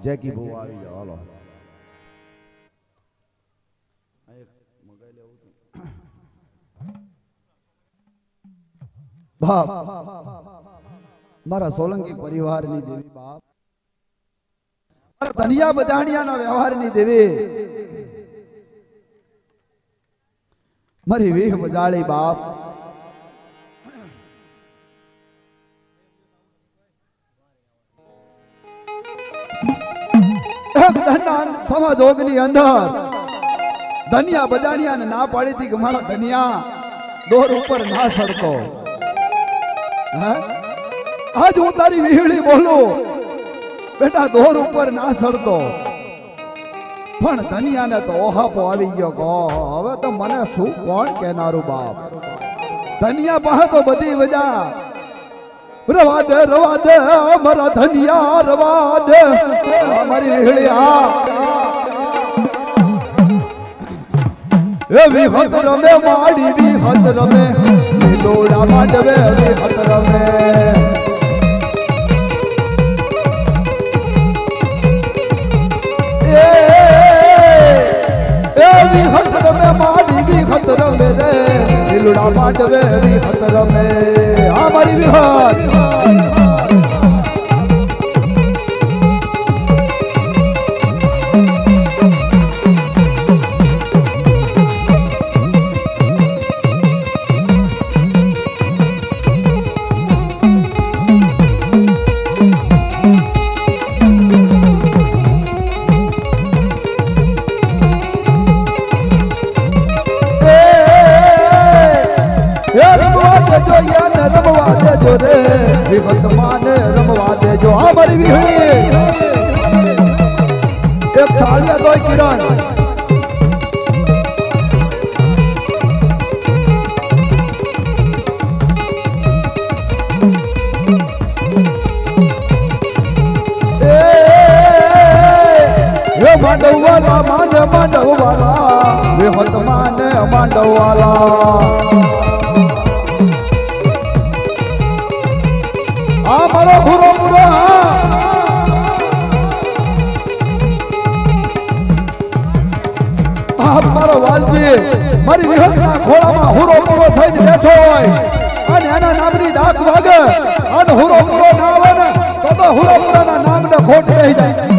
જેકી બહુ આવી જાવ હાલો બાપ મારા સોલંકી પરિવારની દેવી બાપ ધનિયા બધાણિયાના વ્યવહારની દેવી મારી વેહ બજાળી બાપ સમાજોગની અંદર ધનિયા બજાણિયાને ના પાડી હતી કે મારા ધનિયા દોર ઉપર ના સડતો આજ હું તારી વીહળી બોલું બેટા દોર ઉપર ના સડતો પણ ધનિયાને તો ઓહાપો આવી ગયો કહો હવે તો મને શું કોણ કહેનારું બાપ ધનિયા પાસે તો બધી વજા રવા દે મારા ધનિયા રવા દે મારી વીહળી હા એ વિહત રમે માડી વિહત રમે લોડા માંડવે વિહત રમે એ વિહત રમે માડી વિહત રમે રે લોડા માંડવે વિહત રમે આ મારી વિહત રમવા દેજો રે વિહત માને રમવા દેજો આ મારી વીહળી એક થાળિયા દોય કિરણ એ માંડવવાલા માને માંડવવાલા વિહત માને માંડવવાલા આ મારો હુરો મુરો આ મારો વાલજી મારી વિહતના ખોળામાં હુરો મુરો થઈને બેઠો હોય અને એના નામની ડાક વાગે અને હુરો મુરો ના આવે ને તો હુરો મુરોના નામને ખોટ રહી જાય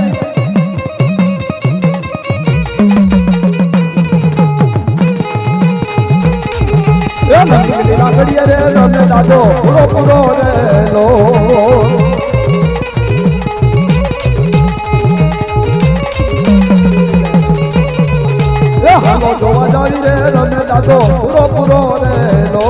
લાકડીએ રે રમે દાદો પૂરો પૂરો રે લો એ હાલો જોવા જાવી રે રમે દાદો પૂરો પૂરો રે લો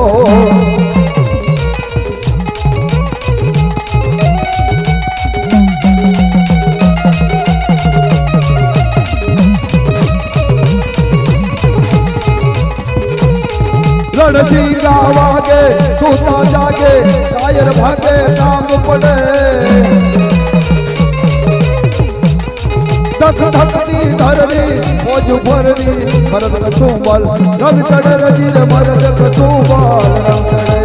रणजीरा वागे सूता जागे कायर भागे काम पड़े धक धकती धरनी मौज भरनी भरत कसुंबल रंग चढ़े रजीर भरत कसुंबल रंग चढ़े